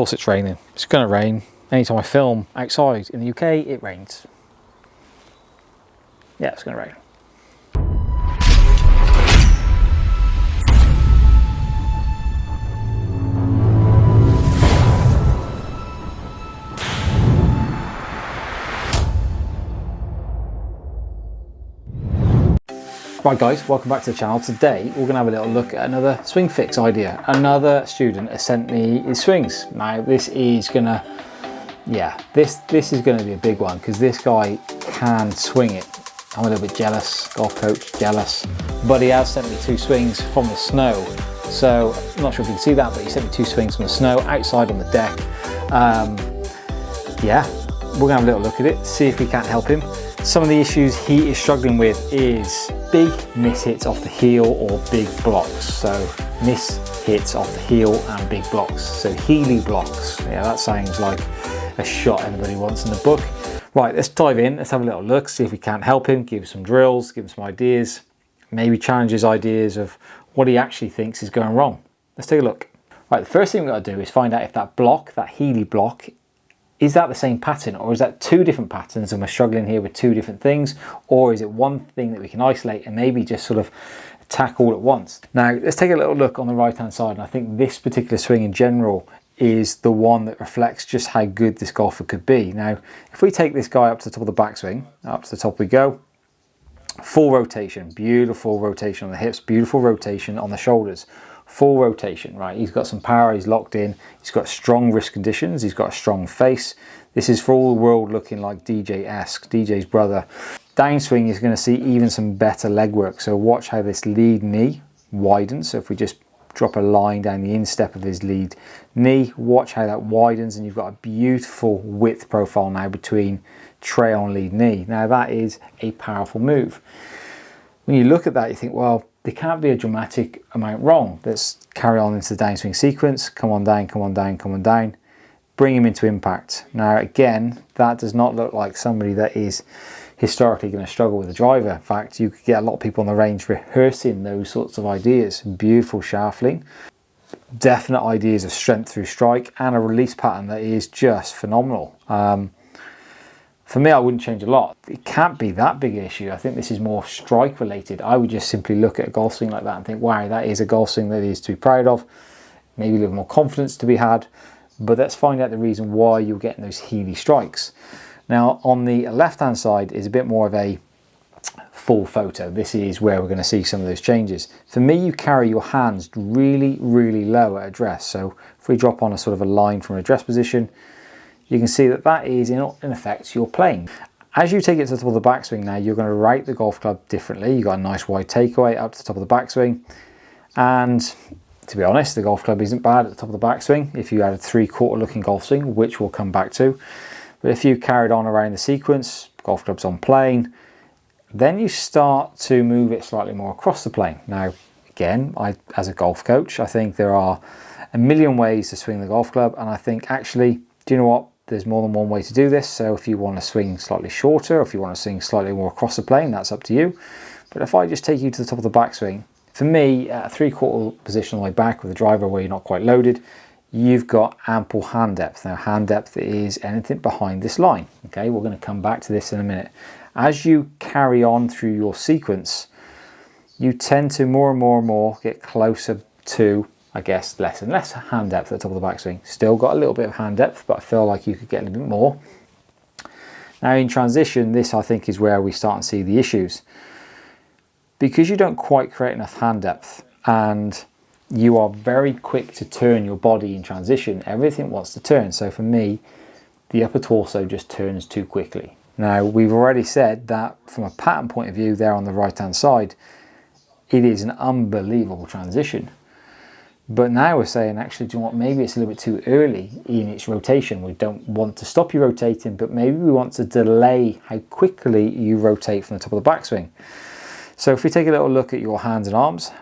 course it's raining. It's going to rain. Anytime I film outside in the UK, it rains. Yeah, it's going to rain. Right guys, welcome back to the channel. Today we're going to have a little look at another swing fix idea. Another student has sent me his swings. Now this is going to, this is going to be a big one because this guy can swing it. I'm a little bit jealous, golf coach, jealous. But he has sent me 2 swings from the snow. So I'm not sure if you can see that, but he sent me 2 swings from the snow outside on the deck. Yeah, we're going to have a little look at it, see if we can't help him. Some of the issues he is struggling with is big miss hits off the heel or big blocks. So miss hits off the heel and big blocks. So heely blocks. Yeah, that sounds like a shot anybody wants in the book. Right, let's dive in. Let's have a little look, see if we can't help him, give him some drills, give him some ideas, maybe challenge his ideas of what he actually thinks is going wrong. Let's take a look. Right, the first thing we've got to do is find out if that block, that heely block, is that the same pattern, or is that 2 different patterns and we're struggling here with 2 different things, or is it one thing that we can isolate and maybe just sort of attack all at once? Now let's take a little look on the right hand side, and I think this particular swing in general is the one that reflects just how good this golfer could be. Now if we take this guy up to the top of the backswing, up to the top we go, full rotation, beautiful rotation on the hips, beautiful rotation on the shoulders. Full rotation, right? He's got some power, he's locked in, he's got strong wrist conditions, he's got a strong face. This is for all the world looking like DJ-esque, DJ's brother. Downswing is going to see even some better leg work. So watch how this lead knee widens. So if we just drop a line down the instep of his lead knee, watch how that widens, and you've got a beautiful width profile now between trail and lead knee. Now that is a powerful move. When you look at that, you think, well, there can't be a dramatic amount wrong. Let's carry on into the downswing sequence. Come on down, come on down, come on down. Bring him into impact. Now again, that does not look like somebody that is historically going to struggle with a driver. In fact, you could get a lot of people on the range rehearsing those sorts of ideas. Beautiful shaftling, definite ideas of strength through strike, and a release pattern that is just phenomenal. For me, I wouldn't change a lot. It can't be that big an issue. I think this is more strike related. I would just simply look at a golf swing like that and think, wow, that is a golf swing that is to be proud of. Maybe a little more confidence to be had. But let's find out the reason why you're getting those heely strikes. Now, on the left-hand side is a bit more of a full photo. This is where we're going to see some of those changes. For me, you carry your hands really, really low at address. So if we drop on a sort of a line from an address position, you can see that that is in effect your playing. As you take it to the top of the backswing now, you're going to rate the golf club differently. You've got a nice wide takeaway up to the top of the backswing. And to be honest, the golf club isn't bad at the top of the backswing if you had a 3/4 looking golf swing, which we'll come back to. But if you carried on around the sequence, golf club's on plane, then you start to move it slightly more across the plane. Now, again, as a golf coach, I think there are a million ways to swing the golf club. And I think actually, do you know what? There's more than one way to do this. So if you want to swing slightly shorter, or if you want to swing slightly more across the plane, that's up to you. But if I just take you to the top of the backswing, for me, at a 3/4 position on the way back with a driver where you're not quite loaded, you've got ample hand depth. Now, hand depth is anything behind this line. Okay, we're going to come back to this in a minute. As you carry on through your sequence, you tend to more and more get closer to, I guess, less and less hand depth at the top of the backswing. Still got a little bit of hand depth, but I feel like you could get a little bit more. Now in transition, this I think is where we start to see the issues. Because you don't quite create enough hand depth and you are very quick to turn your body in transition, everything wants to turn. So for me, the upper torso just turns too quickly. Now we've already said that from a pattern point of view there on the right hand side, it is an unbelievable transition. But now we're saying, actually, do you know what, maybe it's a little bit too early in its rotation. We don't want to stop you rotating, but maybe we want to delay how quickly you rotate from the top of the backswing. So if we take a little look at your hands and arms,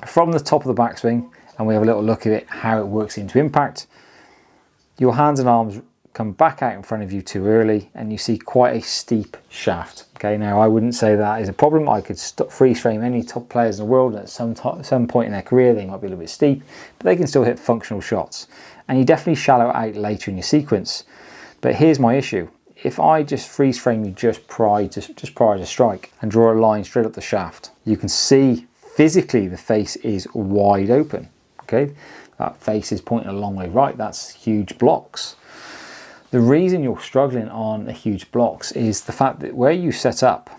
from the top of the backswing, and we have a little look at it, how it works into impact, your hands and arms come back out in front of you too early and you see quite a steep shaft. Okay, now I wouldn't say that is a problem. I could freeze frame any top players in the world at some point in their career. They might be a little bit steep, but they can still hit functional shots. And you definitely shallow out later in your sequence. But here's my issue. If I just freeze frame you just prior to strike and draw a line straight up the shaft, you can see physically the face is wide open. Okay, that face is pointing a long way right. That's huge blocks. The reason you're struggling on the huge blocks is the fact that where you set up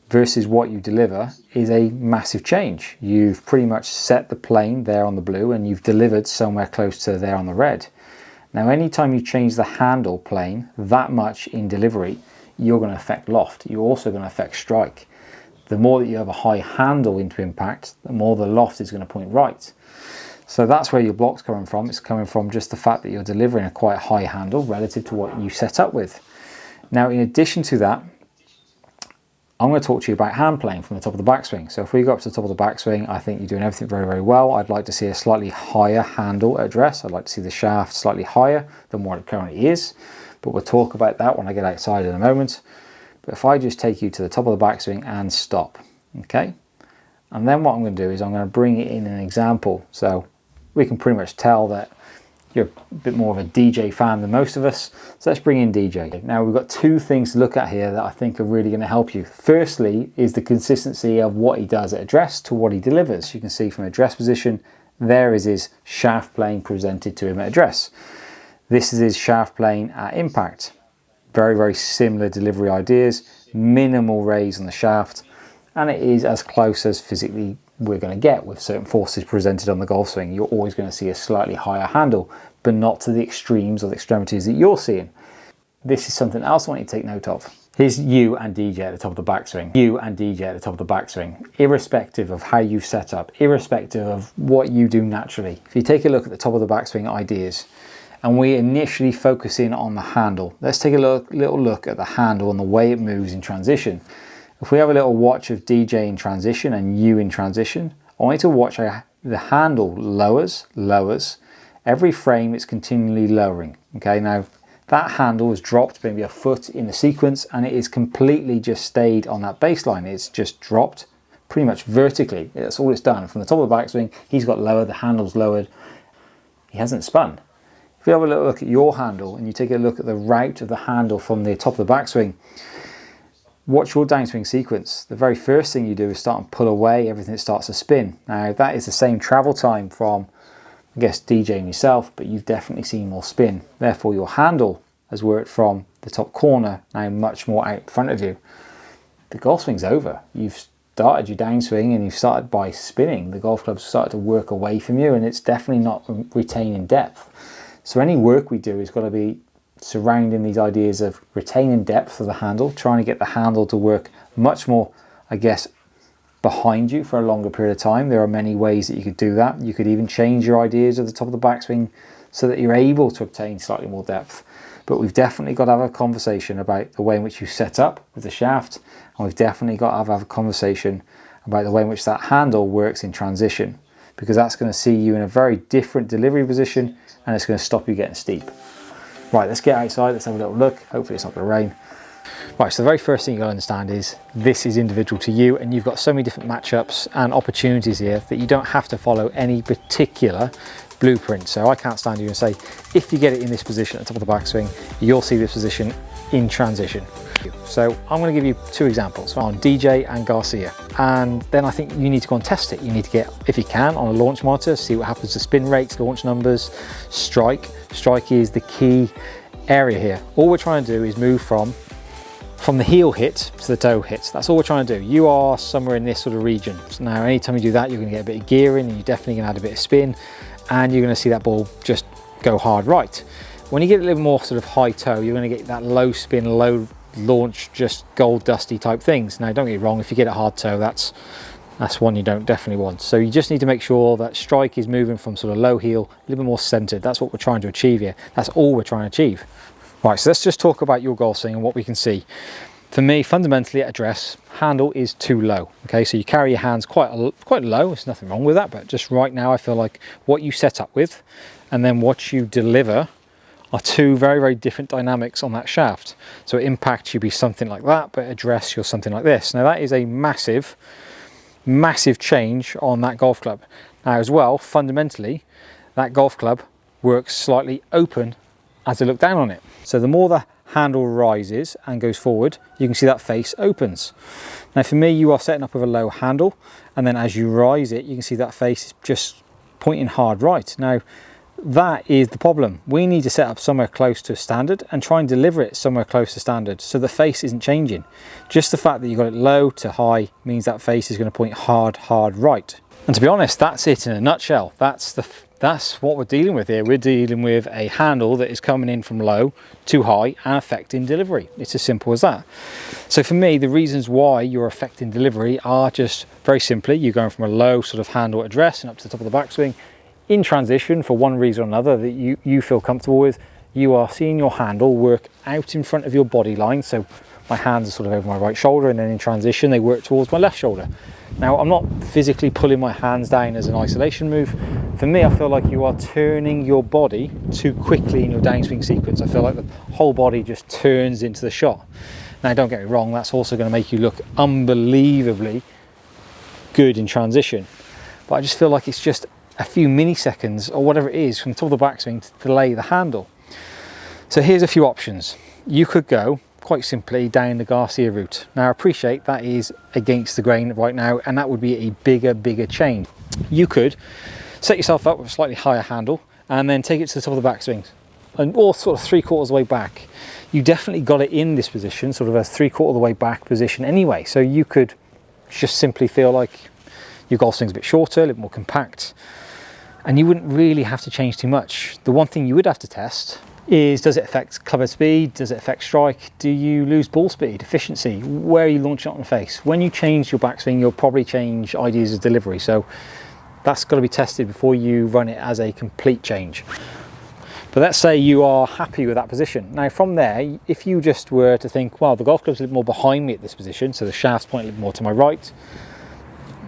versus what you deliver is a massive change. You've pretty much set the plane there on the blue and you've delivered somewhere close to there on the red. Now, anytime you change the handle plane that much in delivery, you're going to affect loft. You're also going to affect strike. The more that you have a high handle into impact, the more the loft is going to point right. So that's where your block's coming from. It's coming from just the fact that you're delivering a quite high handle relative to what you set up with. Now, in addition to that, I'm going to talk to you about hand playing from the top of the backswing. So if we go up to the top of the backswing, I think you're doing everything very, very well. I'd like to see a slightly higher handle address. I'd like to see the shaft slightly higher than what it currently is. But we'll talk about that when I get outside in a moment. But if I just take you to the top of the backswing and stop, okay? And then what I'm going to do is I'm going to bring it in an example. So we can pretty much tell that you're a bit more of a DJ fan than most of us. So let's bring in DJ. Now we've got two things to look at here that I think are really going to help you. Firstly is the consistency of what he does at address to what he delivers. You can see from address position, there is his shaft plane presented to him at address. This is his shaft plane at impact. Very, very similar delivery ideas, minimal raise on the shaft, and it is as close as physically we're going to get with certain forces presented on the golf swing. You're always going to see a slightly higher handle, but not to the extremes or the extremities that you're seeing. This is something else I want you to take note of. Here's you and DJ at the top of the backswing. You and DJ at the top of the backswing, irrespective of how you set up, irrespective of what you do naturally. If you take a look at the top of the backswing ideas, and we initially focus in on the handle, let's take a little look at the handle and the way it moves in transition. If we have a little watch of DJ in transition and you in transition, I want you to watch how the handle lowers. Every frame it's continually lowering. Okay, now that handle has dropped maybe a foot in the sequence and it is completely just stayed on that baseline. It's just dropped pretty much vertically. That's all it's done. From the top of the backswing, he's got lower, the handle's lowered. He hasn't spun. If you have a little look at your handle and you take a look at the route of the handle from the top of the backswing, watch your downswing sequence. The very first thing you do is start and pull away everything that starts to spin. Now that is the same travel time from, I guess, DJ and yourself, but you've definitely seen more spin. Therefore your handle has worked from the top corner, now much more out in front of you. The golf swing's over. You've started your downswing and you've started by spinning. The golf club's started to work away from you and it's definitely not retaining depth. So any work we do is got to be surrounding these ideas of retaining depth of the handle, trying to get the handle to work much more, I guess, behind you for a longer period of time. There are many ways that you could do that. You could even change your ideas of the top of the backswing so that you're able to obtain slightly more depth. But we've definitely got to have a conversation about the way in which you set up with the shaft, and we've definitely got to have a conversation about the way in which that handle works in transition, because that's going to see you in a very different delivery position and it's going to stop you getting steep. Right, let's get outside, let's have a little look. Hopefully it's not going to rain. Right, so the very first thing you've got to understand is this is individual to you and you've got so many different matchups and opportunities here that you don't have to follow any particular blueprint. So I can't stand here and say, if you get it in this position at the top of the backswing, you'll see this position in transition. So I'm going to give you two examples on DJ and Garcia, and then I think you need to go and test it. You need to get, if you can, on a launch monitor, see what happens to spin rates, launch numbers, strike. Strike is the key area here. All we're trying to do is move from the heel hit to the toe hit. That's all we're trying to do. You are somewhere in this sort of region. So now anytime you do that, you're going to get a bit of gearing and you're definitely going to add a bit of spin and you're going to see that ball just go hard right. When you get a little more sort of high toe, you're going to get that low spin, low launch, just gold dusty type things. Now don't get me wrong, if you get a hard toe, that's one you don't definitely want. So you just need to make sure that strike is moving from sort of low heel, a little bit more centered. That's what we're trying to achieve here. That's all we're trying to achieve. Right, so let's just talk about your golf swing and what we can see. For me, fundamentally at address, handle is too low. Okay, so you carry your hands quite low. There's nothing wrong with that, but just right now I feel like what you set up with and then what you deliver are two very, very different dynamics on that shaft. So impact you'd be something like that, but address you're something like this. Now that is a massive, massive change on that golf club. Now as well, fundamentally, that golf club works slightly open as I look down on it. So the more the handle rises and goes forward, you can see that face opens. Now for me, you are setting up with a low handle, and then as you rise it, you can see that face is just pointing hard right. Now that is the problem. We need to set up somewhere close to standard and try and deliver it somewhere close to standard so the face isn't changing. Just the fact that you got it low to high means that face is going to point hard right. And to be honest, that's it in a nutshell. That's what we're dealing with here. We're dealing with a handle that is coming in from low to high and affecting delivery. It's as simple as that. So for me, the reasons why you're affecting delivery are just very simply, you're going from a low sort of handle address and up to the top of the backswing in transition for one reason or another that you feel comfortable with. You are seeing your handle work out in front of your body line. So my hands are sort of over my right shoulder, and then in transition, they work towards my left shoulder. Now, I'm not physically pulling my hands down as an isolation move. For me, I feel like you are turning your body too quickly in your downswing sequence. I feel like the whole body just turns into the shot. Now, don't get me wrong, that's also going to make you look unbelievably good in transition. But I just feel like it's just a few milliseconds or whatever it is from the top of the backswing to delay the handle. So here's a few options. You could go quite simply down the Garcia route. Now I appreciate that is against the grain right now, and that would be a bigger change. You could set yourself up with a slightly higher handle and then take it to the top of the backswings, and or sort of 3/4 of the way back. You definitely got it in this position, sort of a 3/4 of the way back position anyway. So you could just simply feel like your golf swing's a bit shorter, a little more compact, and you wouldn't really have to change too much. The one thing you would have to test is, does it affect clubhead speed? Does it affect strike? Do you lose ball speed, efficiency? Where are you launching it on the face? When you change your backswing, you'll probably change ideas of delivery. So that's got to be tested before you run it as a complete change. But let's say you are happy with that position. Now from there, if you just were to think, well, the golf club's a little more behind me at this position, so the shaft's pointing a little more to my right,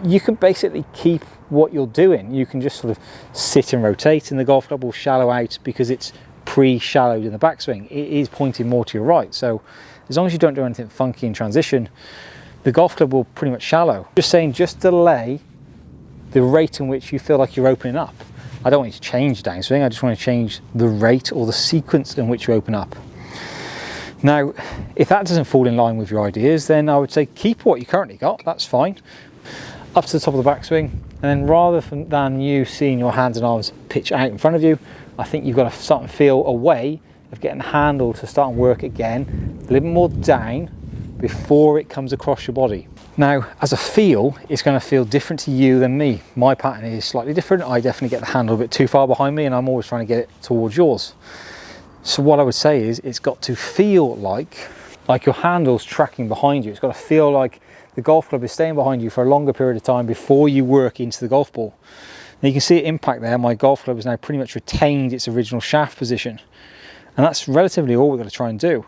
you can basically keep what you're doing. You can just sort of sit and rotate, and the golf club will shallow out because it's pre-shallowed in the backswing. It is pointing more to your right. So as long as you don't do anything funky in transition, the golf club will pretty much shallow. Just saying, just delay the rate in which you feel like you're opening up. I don't want you to change downswing, I just want to change the rate or the sequence in which you open up. Now, if that doesn't fall in line with your ideas, then I would say keep what you currently got, that's fine. Up to the top of the backswing, and then rather than you seeing your hands and arms pitch out in front of you, I think you've got to start and feel a way of getting the handle to start and work again, a little more down before it comes across your body. Now, as a feel, it's going to feel different to you than me. My pattern is slightly different. I definitely get the handle a bit too far behind me, and I'm always trying to get it towards yours. So what I would say is it's got to feel like your handle's tracking behind you. It's got to feel like the golf club is staying behind you for a longer period of time before you work into the golf ball. Now you can see it impact there. My golf club has now pretty much retained its original shaft position. And that's relatively all we're going to try and do.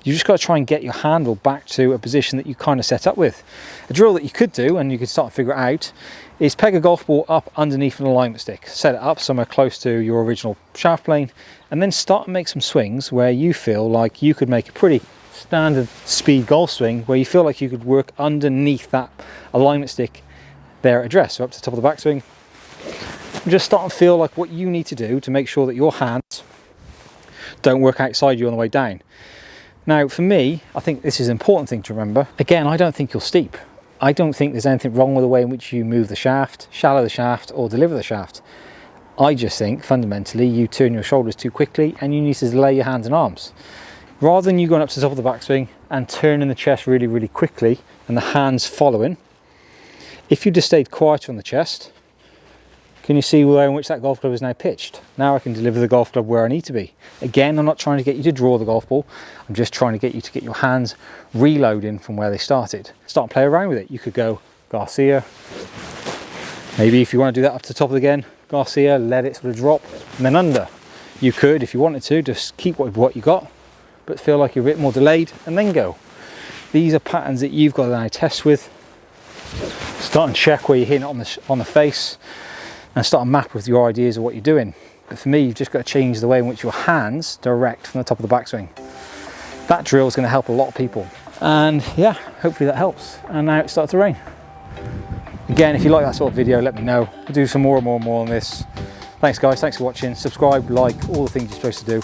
You just got to try and get your handle back to a position that you kind of set up with. A drill that you could do, and you could start to figure it out, is peg a golf ball up underneath an alignment stick. Set it up somewhere close to your original shaft plane, and then start to make some swings where you feel like you could make a pretty standard speed golf swing where you feel like you could work underneath that alignment stick there at address. So up to the top of the backswing, just start to feel like what you need to do to make sure that your hands don't work outside you on the way down. Now for me, I think this is an important thing to remember. Again, I don't think you're steep. I don't think there's anything wrong with the way in which you move the shaft, shallow the shaft, or deliver the shaft. I just think fundamentally you turn your shoulders too quickly and you need to delay your hands and arms. Rather than you going up to the top of the backswing and turning the chest really quickly and the hands following, if you just stayed quieter on the chest, can you see where in which that golf club is now pitched? Now I can deliver the golf club where I need to be. Again, I'm not trying to get you to draw the golf ball. I'm just trying to get you to get your hands reloading from where they started. Start and play around with it. You could go Garcia. Maybe if you want to do that up to the top again, Garcia, let it sort of drop and then under. You could, if you wanted to, just keep what you got, but feel like you're a bit more delayed and then go. These are patterns that you've got to now test with. Start and check where you're hitting it on the face, and start to map with your ideas of what you're doing. But for me, you've just got to change the way in which your hands direct from the top of the backswing. That drill is going to help a lot of people. And yeah, hopefully that helps. And now it's started to rain. Again, if you like that sort of video, let me know. We'll do some more and more on this. Thanks guys, thanks for watching. Subscribe, like, all the things you're supposed to do.